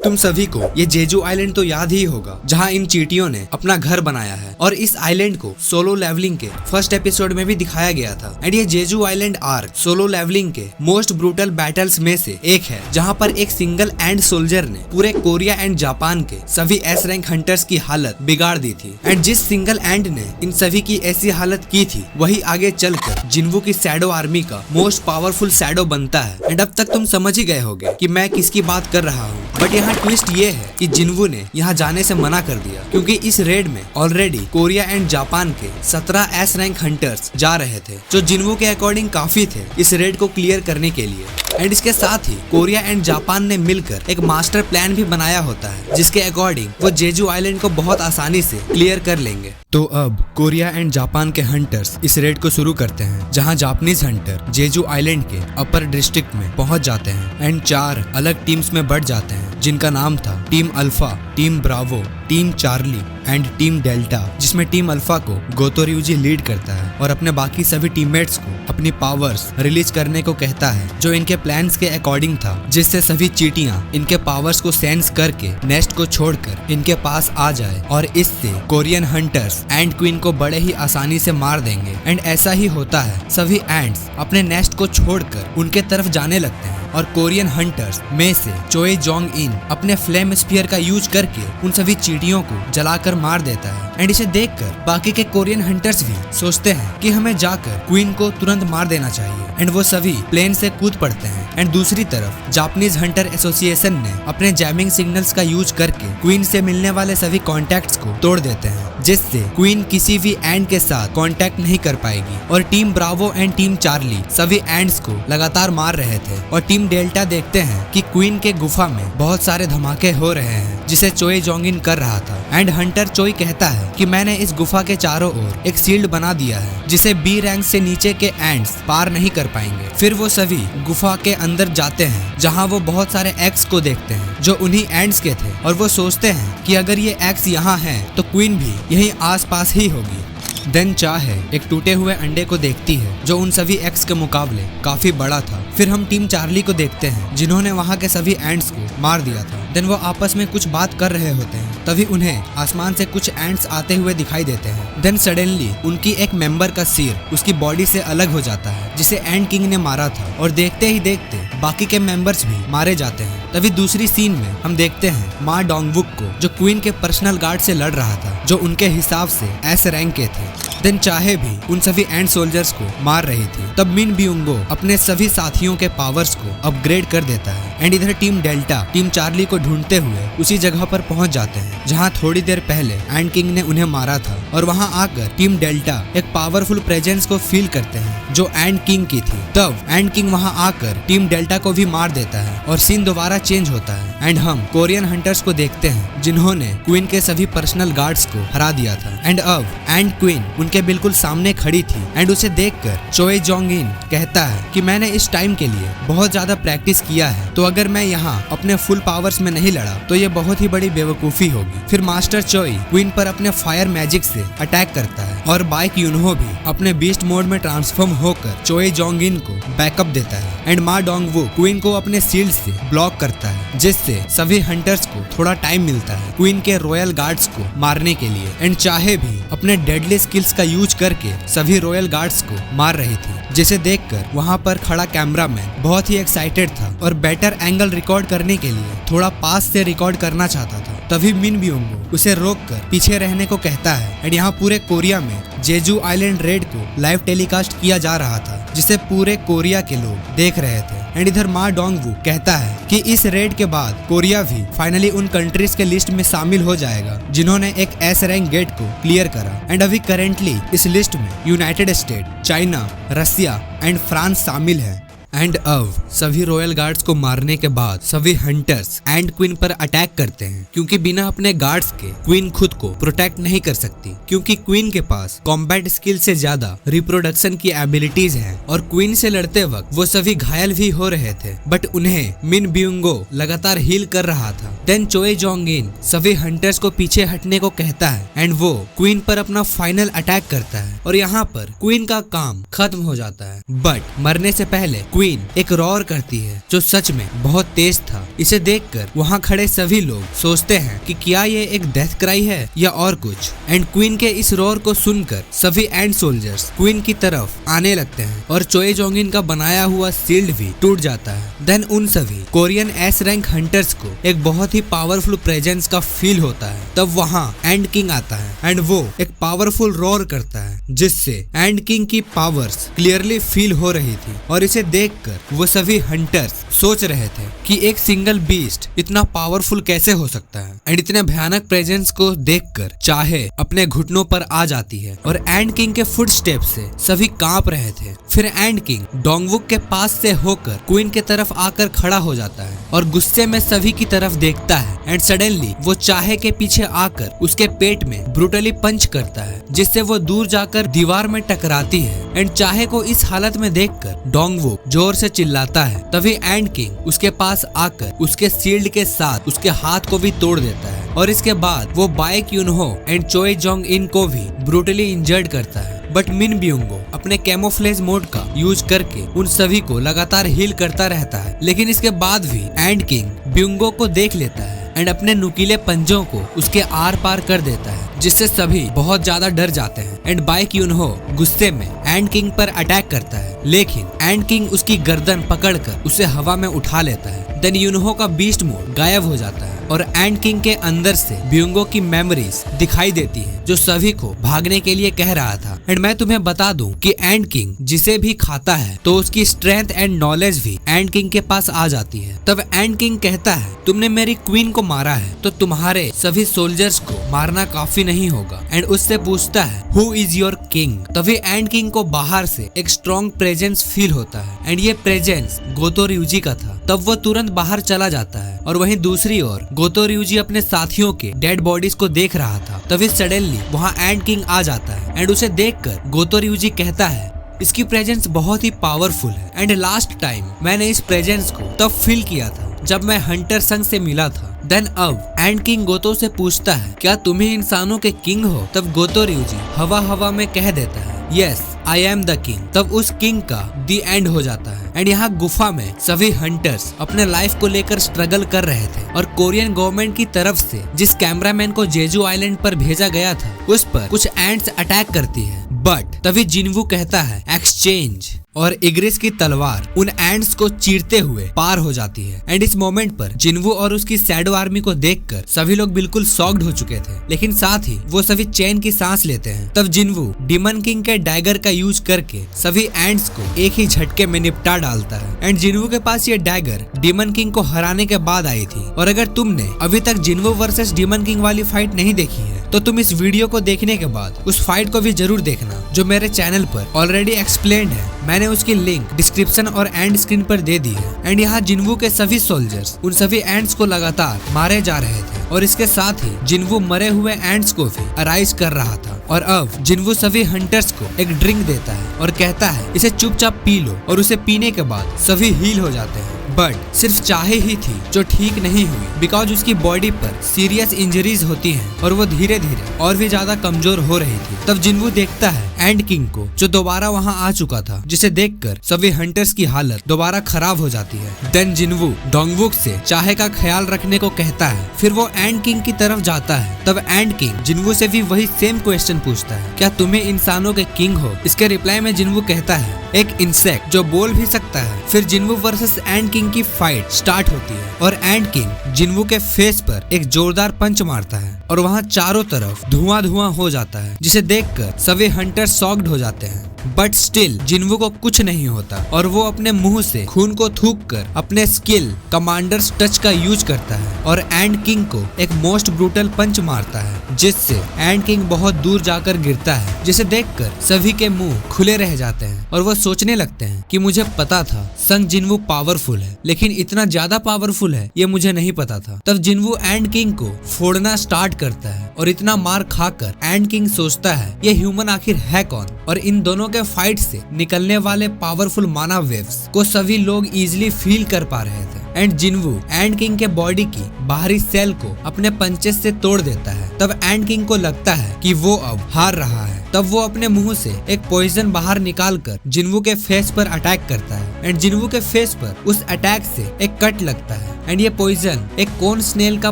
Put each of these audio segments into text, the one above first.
तुम सभी को ये जेजू आइलैंड तो याद ही होगा जहाँ इन चींटियों ने अपना घर बनाया है और इस आइलैंड को सोलो लेवलिंग के फर्स्ट एपिसोड में भी दिखाया गया था। एंड ये Jeju island arc solo leveling के मोस्ट ब्रूटल बैटल्स में से एक है, जहाँ पर एक सिंगल एंड सोल्जर ने पूरे कोरिया एंड जापान के सभी एस रैंक हंटर्स की हालत बिगाड़ दी थी। एंड जिस सिंगल एंड ने इन सभी की ऐसी हालत की थी वही आगे चलकर जिन्वू की शैडो आर्मी का मोस्ट पावरफुल शैडो बनता है। एंड अब तक तुम समझ ही गए होगे कि मैं किसकी बात कर रहा हूँ, बट यहाँ ट्विस्ट ये है कि जिन्वू ने यहाँ जाने से मना कर दिया क्योंकि इस रेड में ऑलरेडी कोरिया एंड जापान के 17 एस रैंक हंटर्स जा रहे थे, जो जिन्वू के अकॉर्डिंग काफी थे इस रेड को क्लियर करने के लिए। एंड इसके साथ ही कोरिया एंड जापान ने मिलकर एक मास्टर प्लान भी बनाया होता है जिसके अकॉर्डिंग वो जेजू आइलैंड को बहुत आसानी से क्लियर कर लेंगे। तो अब कोरिया एंड जापान के हंटर्स इस रेड को शुरू करते हैं, जहां जापानीज हंटर जेजू आइलैंड के अपर डिस्ट्रिक्ट में पहुंच जाते हैं एंड 4 अलग टीम्स में बढ़ जाते हैं, जिनका नाम था team alpha, team Bravo, team Charlie and team delta, जिसमें टीम अल्फा को गोतो रियूजी लीड करता है और अपने बाकी सभी टीममेट्स को अपनी पावर्स रिलीज करने को कहता है, जो इनके प्लान्स के अकॉर्डिंग था, जिससे सभी चींटियां इनके पावर्स को सेंस करके नेस्ट को छोड़कर इनके पास आ जाए और इससे कोरियन हंटर्स एंड क्वीन को बड़े ही आसानी से मार देंगे। एंड ऐसा ही होता है, सभी एंड्स अपने नेस्ट को छोड़कर उनके तरफ जाने लगते हैं और कोरियन हंटर्स में से चोए जोंग इन अपने फ्लेम स्पीयर का यूज करके उन सभी चींटियों को जलाकर मार देता है। एंड इसे देखकर बाकी के कोरियन हंटर्स भी सोचते हैं कि हमें जाकर क्वीन को तुरंत मार देना चाहिए। एंड वो सभी प्लेन से कूद पड़ते हैं। एंड दूसरी तरफ जापानीज हंटर एसोसिएशन ने अपने जैमिंग सिग्नल्स का यूज करके क्वीन से मिलने वाले सभी कॉन्टेक्ट्स को तोड़ देते हैं, जिससे क्वीन किसी भी एंड के साथ कांटेक्ट नहीं कर पाएगी। और team Bravo and team Charlie सभी एंड्स को लगातार मार रहे थे और टीम डेल्टा देखते हैं कि क्वीन के गुफा में बहुत सारे धमाके हो रहे हैं, जिसे चोए जोंगिन कर रहा था। एंड हंटर चोई कहता है कि मैंने इस गुफा के चारों ओर एक शील्ड बना दिया है, जिसे बी रैंक से नीचे के एंड्स पार नहीं कर पाएंगे। फिर वो सभी गुफा के अंदर जाते हैं, जहाँ वो बहुत सारे एक्स को देखते हैं जो उन्हीं एंड्स के थे, और वो सोचते हैं कि अगर ये एक्स यहाँ है तो क्वीन भी यहीं आसपास ही होगी। देन चाहे एक टूटे हुए अंडे को देखती है जो उन सभी एक्स के मुकाबले काफी बड़ा था। फिर हम टीम चार्ली को देखते हैं, जिन्होंने वहाँ के सभी एंड्स को मार दिया था। देन वो आपस में कुछ बात कर रहे होते हैं, तभी उन्हें आसमान से कुछ एंड्स आते हुए दिखाई देते हैं। देन सडनली उनकी एक मेंबर का सिर उसकी बॉडी से अलग हो जाता है, जिसे एंड किंग ने मारा था, और देखते ही देखते बाकी के मेंबर्स भी मारे जाते हैं। तभी दूसरी सीन में हम देखते हैं मा डोंगवुक को, जो क्वीन के पर्सनल गार्ड से लड़ रहा था, जो उनके हिसाब से एस रैंक के थे। देन चाहे भी उन सभी एंड सोल्जर्स को मार रही थी। तब मिन ब्यूंगो अपने सभी साथियों के पावर्स को अपग्रेड कर देता है। एंड इधर टीम डेल्टा टीम चार्ली को ढूंढते हुए उसी जगह पर पहुंच जाते हैं जहां थोड़ी देर पहले एंड किंग ने उन्हें मारा था, और वहां आकर टीम डेल्टा एक पावरफुल प्रेजेंस को फील करते हैं जो एंड किंग की थी। तब एंड किंग वहां आकर टीम डेल्टा को भी मार देता है और सीन दोबारा चेंज होता है। एंड हम कोरियन हंटर्स को देखते हैं, जिन्होंने क्वीन के सभी पर्सनल गार्ड्स को हरा दिया था। एंड अब एंड क्वीन उनके बिल्कुल सामने खड़ी थी। एंड उसे देखकर चोए जोंग इन कहता है कि मैंने इस टाइम के लिए बहुत ज्यादा प्रैक्टिस किया है, तो अगर मैं यहाँ अपने फुल पावर्स में नहीं लड़ा तो ये बहुत ही बड़ी बेवकूफी होगी। फिर मास्टर चोई क्वीन पर अपने फायर मैजिक से अटैक करता है और बाइक यूनहो भी अपने बीस्ट मोड में ट्रांसफॉर्म होकर चोए जोंग इन को बैकअप देता है। एंड मा डोंगवू क्वीन को अपने शील्ड से ब्लॉक करता है, जिससे सभी हंटर्स को थोड़ा टाइम मिलता है क्वीन के रॉयल गार्ड्स को मारने के लिए। एंड चाहे भी अपने डेडली स्किल्स का यूज करके सभी रॉयल गार्ड्स को मार रही थी, जिसे देखकर वहां पर खड़ा कैमरामैन बहुत ही एक्साइटेड था और बेटर एंगल रिकॉर्ड करने के लिए थोड़ा पास से रिकॉर्ड करना चाहता था। तभी मिन ब्यूंगो उसे रोककर पीछे रहने को कहता है। एंड यहाँ पूरे कोरिया में जेजू आइलैंड रेड को लाइव टेलीकास्ट किया जा रहा था, जिसे पूरे कोरिया के लोग देख रहे थे। एंड इधर मा डोंगवू कहता है कि इस रेड के बाद कोरिया भी फाइनली उन कंट्रीज के लिस्ट में शामिल हो जाएगा जिन्होंने एक एस रैंक गेट को क्लियर करा। एंड अभी करेंटली इस लिस्ट में United State, China, Russia and France शामिल है। एंड अब सभी रॉयल गार्ड्स को मारने के बाद सभी हंटर्स एंड क्वीन पर अटैक करते हैं, क्योंकि बिना अपने गार्ड्स के क्वीन खुद को प्रोटेक्ट नहीं कर सकती, क्योंकि क्वीन के पास कॉम्बैट स्किल से ज्यादा रिप्रोडक्शन की एबिलिटीज हैं और क्वीन से लड़ते वक्त वो सभी घायल भी हो रहे थे, बट उन्हें मिन ब्यूंगो लगातार हील कर रहा था। देन चोए जोंग इन सभी हंटर्स को पीछे हटने को कहता है एंड वो क्वीन पर अपना फाइनल अटैक करता है और यहाँ पर क्वीन का काम खत्म हो जाता है। बट मरने से पहले क्वीन एक रॉर करती है जो सच में बहुत तेज था। इसे देखकर वहाँ खड़े सभी लोग सोचते हैं कि क्या ये एक डेथ क्राई है या और कुछ। एंड क्वीन के इस रॉर को सुनकर सभी एंड सोल्जर्स क्वीन की तरफ आने लगते हैं और चोए जोंगिन का बनाया हुआ शील्ड भी टूट जाता है। देन उन सभी कोरियन एस रैंक हंटर्स को एक बहुत ही पावरफुल प्रेजेंस का फील होता है। तब वहाँ एंड किंग आता है एंड वो एक पावरफुल रॉर करता है जिससे एंड किंग की पावर्स क्लियरली फील हो रही थी। और इसे देखकर वो सभी हंटर्स सोच रहे थे कि एक सिंगल बीस्ट इतना पावरफुल कैसे हो सकता है। एंड इतने भयानक प्रेजेंस को देखकर चाहे अपने घुटनों पर आ जाती है और एंड किंग के फुटस्टेप से सभी कांप रहे थे। फिर एंड किंग डोंगवुक के पास से होकर क्वीन के तरफ आकर खड़ा हो जाता है और गुस्से में सभी की तरफ देखता है। एंड सडनली वो चाहे के पीछे आकर उसके पेट में ब्रूटली पंच करता है जिससे वो दूर जाकर दीवार में टकराती है। एंड चाहे को इस हालत में देखकर डोंगवुक जोर से चिल्लाता है। तभी एंड किंग उसके पास आकर उसके शील्ड के साथ उसके हाथ को भी तोड़ देता है और इसके बाद वो बाय क्यूनहो एंड चोए जोंग इन को भी ब्रूटली इंजर्ड करता है। बट मिन ब्यूंगो अपने कैमोफ्लेज मोड का यूज करके उन सभी को लगातार हील करता रहता है। लेकिन इसके बाद भी एंड किंग ब्यूंगो को देख लेता है एंड अपने नुकीले पंजों को उसके आर पार कर देता है जिससे सभी बहुत ज्यादा डर जाते हैं। एंड बाय क्यूनहो गुस्से में एंड किंग पर अटैक करता है लेकिन एंड किंग उसकी गर्दन पकड़कर उसे हवा में उठा लेता है। देन यूनहो का बीस्ट मोड गायब हो जाता है और एंड किंग के अंदर से ब्यूंगो की मेमोरीज दिखाई देती है जो सभी को भागने के लिए कह रहा था। एंड मैं तुम्हें बता दूं कि एंड किंग जिसे भी खाता है तो उसकी स्ट्रेंथ एंड नॉलेज भी एंड किंग के पास आ जाती है। तब एंड किंग कहता है तुमने मेरी क्वीन को मारा है तो तुम्हारे सभी सोल्जर्स को मारना काफी नहीं होगा। एंड उससे पूछता है हु इज योर किंग। तभी एंड किंग को बाहर से एक स्ट्रॉन्ग प्रेजेंस फील होता है एंड ये प्रेजेंस गोतो ryuji का था। तब वो तुरंत बाहर चला जाता है और वहीं दूसरी ओर गोतो ryuji अपने साथियों के डेड बॉडीज को देख रहा था। तभी सडनली वहाँ एंड किंग आ जाता है एंड उसे देखकर गोतो ryuji कहता है इसकी प्रेजेंस बहुत ही पावरफुल है एंड लास्ट टाइम मैंने इस प्रेजेंस को तब फील किया था जब मैं हंटर संग से मिला था। देन अब एंड किंग गोतो से पूछता है क्या तुम ही इंसानों के किंग हो। तब गोतो ryuji हवा हवा में कह देता है yes I am the king. तब उस किंग का दी एंड हो जाता है एंड यहाँ गुफा में सभी हंटर्स अपने लाइफ को लेकर स्ट्रगल कर रहे थे और कोरियन गवर्नमेंट की तरफ से जिस कैमरामैन को जेजू आइलैंड पर भेजा गया था उस पर कुछ एंट्स अटैक करती है। बट तभी जिनवू कहता है एक्सचेंज और इग्रिस की तलवार उन एंड्स को चीरते हुए पार हो जाती है। एंड इस मोमेंट पर जिनवू और उसकी शैडो आर्मी को देखकर सभी लोग बिल्कुल शॉक्ड हो चुके थे लेकिन साथ ही वो सभी चैन की सांस लेते हैं। तब जिनवू डीमन किंग के डैगर का यूज करके सभी एंड्स को एक ही झटके में निपटा डालता है। एंड जिनवू के पास ये डैगर डीमन किंग को हराने के बाद आई थी और अगर तुमने अभी तक जिनवू वर्सेस डीमन किंग वाली फाइट नहीं देखी है तो तुम इस वीडियो को देखने के बाद उस फाइट को भी जरूर देखना जो मेरे चैनल पर ऑलरेडी एक्सप्लेन्ड है। मैंने उसकी लिंक डिस्क्रिप्शन और एंड स्क्रीन पर दे दी है। एंड यहाँ जिनवू के सभी सोल्जर्स उन सभी एंड्स को लगातार मारे जा रहे थे और इसके साथ ही जिनवू मरे हुए एंड्स को भी अराइज कर रहा था। और अब जिनवू सभी हंटर्स को एक ड्रिंक देता है और कहता है इसे चुपचाप पी लो और उसे पीने के बाद सभी हील हो जाते हैं। बट सिर्फ चाहे ही थी जो ठीक नहीं हुई बिकॉज उसकी बॉडी पर सीरियस इंजरीज होती हैं और वो धीरे धीरे और भी ज्यादा कमजोर हो रही थी। तब जिनवू देखता है एंड किंग को जो दोबारा वहाँ आ चुका था जिसे देखकर सभी हंटर्स की हालत दोबारा खराब हो जाती है। देन जिनवू डोंगवुक से चाहे का ख्याल रखने को कहता है। फिर वो एंड किंग की तरफ जाता है। तब एंड किंग जिनवू से भी वही सेम क्वेश्चन पूछता है क्या तुम्हें इंसानों के किंग हो। इसके रिप्लाई में जिनवू कहता है एक इंसेक्ट जो बोल भी सकता है। फिर जिनवू वर्सेस एंड किंग की फाइट स्टार्ट होती है और एंड किंग जिनवू के फेस पर एक जोरदार पंच मारता है और वहाँ चारों तरफ धुआं धुआं हो जाता है जिसे देखकर सभी हंटर शॉक्ड हो जाते हैं। बट स्टिल जिनवू को कुछ नहीं होता और वो अपने मुंह से खून को थूक कर अपने स्किल कमांडर्स टच का यूज करता है और एंड किंग को एक मोस्ट ब्रूटल पंच मारता है जिससे एंड किंग बहुत दूर जाकर गिरता है जिसे देखकर सभी के मुंह खुले रह जाते हैं और वो सोचने लगते हैं कि मुझे पता था संग जिनवू पावरफुल है लेकिन इतना ज्यादा पावरफुल है ये मुझे नहीं पता था। तब जिनवू एंड किंग को फोड़ना स्टार्ट करता है और इतना मार खाकर एंड किंग सोचता है ये ह्यूमन आखिर है कौन और इन दोनों के के फाइट से निकलने वाले पावरफुल माना वेव्स को सभी लोग इजीली फील कर पा रहे थे। एंड जिन्वू एंड किंग के बॉडी की बाहरी सेल को अपने पंचेस से तोड़ देता है। तब एंड किंग को लगता है कि वो अब हार रहा है। तब वो अपने मुंह से एक पॉइजन बाहर निकालकर जिन्वू के फेस पर अटैक करता है। एंड जिन्वू के फेस पर उस अटैक से एक कट लगता है। एंड ये पॉइजन एक कोन स्नेल का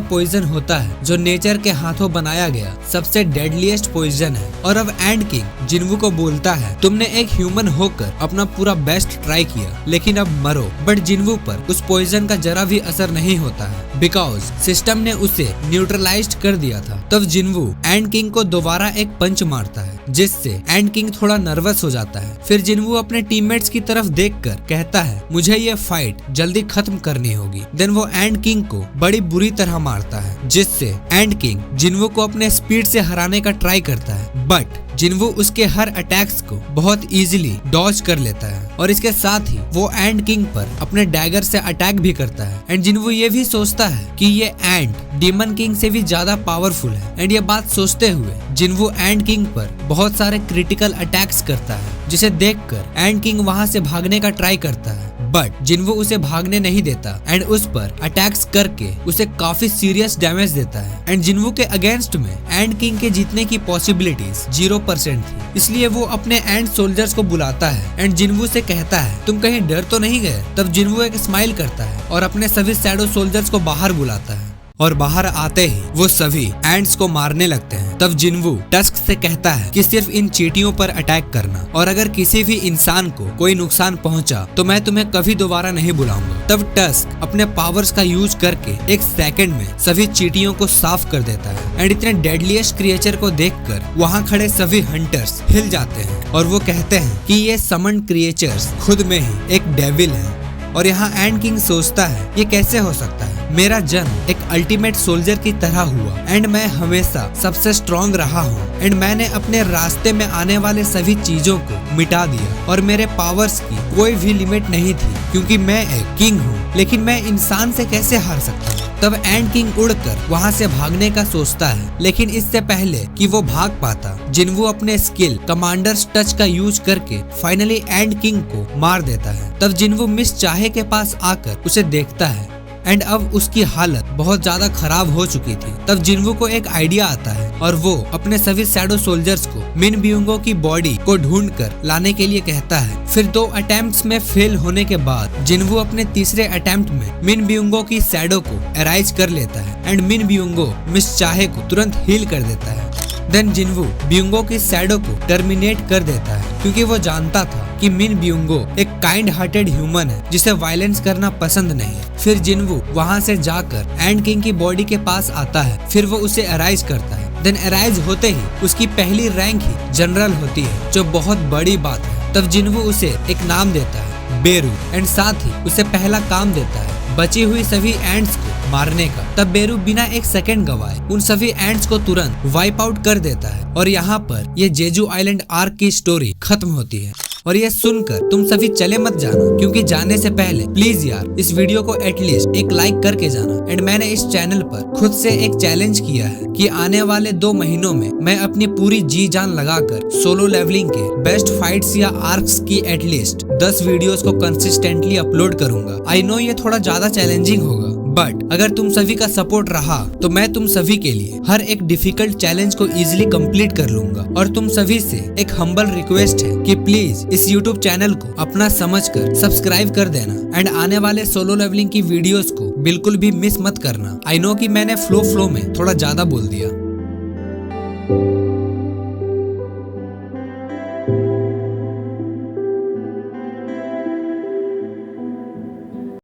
पॉइजन होता है जो नेचर के हाथों बनाया गया सबसे डेडलीस्ट पॉइजन है। और अब एंड किंग जिन्वू को बोलता है, तुमने एक ह्यूमन होकर अपना पूरा बेस्ट ट्राई किया, लेकिन अब मरो। बट जिन्वू पर उस पॉइजन का जरा भी असर नहीं होता है, बिकॉज सिस्टम ने उसे न्यूट्रलाइज्ड कर दिया था। तब जिन्वू एंड किंग को दोबारा एक पंच मारता है, जिससे एंड किंग थोड़ा नर्वस हो जाता है। फिर जिन्वू अपने टीममेट्स की तरफ देखकर कहता है, मुझे ये फाइट जल्दी खत्म करनी होगी। देन वो एंड किंग को बड़ी बुरी तरह मारता है, जिससे एंड किंग जिन्वू को अपने स्पीड से हराने का ट्राई करता है। बट जिन्वू उसके हर अटैक्स को बहुत इजीली डॉज कर लेता है और इसके साथ ही वो एंड किंग पर अपने डैगर से अटैक भी करता है। एंड जिन्वू ये भी सोचता है कि ये एंड डीमन किंग से भी ज्यादा पावरफुल है। एंड ये बात सोचते हुए जिन्वू एंड किंग पर बहुत सारे क्रिटिकल अटैक्स करता है, जिसे देखकर एंड किंग वहां से भागने का ट्राई करता है। बट जिन्वू उसे भागने नहीं देता एंड उस पर अटैक्स करके उसे काफी सीरियस डैमेज देता है। एंड जिन्वू के अगेंस्ट में एंड किंग के जीतने की पॉसिबिलिटीज 0% थी, इसलिए वो अपने एंड सोल्जर्स को बुलाता है एंड जिन्वू से कहता है, तुम कहीं डर तो नहीं गए? तब जिन्वू एक स्माइल करता है और अपने सभी शैडो सोल्जर्स को बाहर बुलाता है और बाहर आते ही वो सभी एंड्स को मारने लगते हैं। तब जिन्वू टस्क से कहता है कि सिर्फ इन चींटियों पर अटैक करना, और अगर किसी भी इंसान को कोई नुकसान पहुंचा तो मैं तुम्हें कभी दोबारा नहीं बुलाऊंगा। तब टस्क अपने पावर्स का यूज करके एक सेकंड में सभी चींटियों को साफ कर देता है। एंड इतने डेडलीस्ट क्रिएचर को देखकर वहाँ खड़े सभी हंटर्स हिल जाते हैं और वो कहते हैं कि ये समन्ड क्रिएचर्स खुद में ही एक डेविल है। और यहाँ एंड किंग सोचता है, ये कैसे हो सकता है? मेरा जन्म एक अल्टीमेट सोल्जर की तरह हुआ एंड मैं हमेशा सबसे स्ट्रॉन्ग रहा हूँ एंड मैंने अपने रास्ते में आने वाले सभी चीजों को मिटा दिया और मेरे पावर्स की कोई भी लिमिट नहीं थी, क्योंकि मैं एक किंग हूँ। लेकिन मैं इंसान से कैसे हार सकता हूँ? तब एंड किंग उड़कर वहाँ से भागने का सोचता है, लेकिन इससे पहले कि वो भाग पाता, जिन्वू अपने स्किल कमांडर्स टच का यूज करके फाइनली एंड किंग को मार देता है। तब जिन्वू मिस चाहे के पास आकर उसे देखता है एंड अब उसकी हालत बहुत ज्यादा खराब हो चुकी थी। तब जिन्वू को एक आइडिया आता है और वो अपने सभी शैडो सोल्जर्स को मिन ब्यूंगो की बॉडी को ढूंढकर लाने के लिए कहता है। फिर 2 अटेम्प्ट्स में फेल होने के बाद जिन्वू अपने तीसरे अटेम्प्ट में मिन ब्यूंगो की शैडो को एराइज कर लेता है एंड मिन ब्यूंगो मिस चाहे को तुरंत हील कर देता है। देन जिन्वू ब्यूंगो की शैडो को टर्मिनेट कर देता है, क्योंकि वो जानता था कि मिन ब्यूंगो एक काइंड हार्टेड ह्यूमन है जिसे वायलेंस करना पसंद नहीं। फिर जिन्वू वहाँ से जाकर एंड किंग की बॉडी के पास आता है, फिर वो उसे अराइज करता है। देन अराइज होते ही उसकी पहली रैंक ही जनरल होती है, जो बहुत बड़ी बात है। तब जिन्वू उसे एक नाम देता है, बेरू, एंड साथ ही उसे पहला काम देता है बची हुई सभी एंड्स को मारने का। तब बेरू बिना एक सेकंड गवाए उन सभी एंड्स को तुरंत वाइप आउट कर देता है और यहाँ पर ये जेजू आइलैंड आर्क की स्टोरी खत्म होती है। और ये सुनकर तुम सभी चले मत जाना, क्योंकि जाने से पहले प्लीज यार इस वीडियो को एटलीस्ट एक लाइक करके जाना। एंड मैंने इस चैनल पर खुद से एक चैलेंज किया है कि आने वाले 2 महीनों में मैं अपनी पूरी जी जान लगाकर सोलो लेवलिंग के बेस्ट फाइट्स या आर्क्स की एटलीस्ट 10 वीडियोस को कंसिस्टेंटली अपलोड करूंगा। आई नो ये थोड़ा ज्यादा चैलेंजिंग होगा, बट अगर तुम सभी का सपोर्ट रहा तो मैं तुम सभी के लिए हर एक डिफिकल्ट चैलेंज को इजीली कंप्लीट कर लूंगा। और तुम सभी से एक हम्बल रिक्वेस्ट है कि प्लीज इस YouTube चैनल को अपना समझकर सब्सक्राइब कर देना एंड आने वाले सोलो लेवलिंग की वीडियोस को बिल्कुल भी मिस मत करना। आई नो कि मैंने फ्लो में थोड़ा ज्यादा बोल दिया।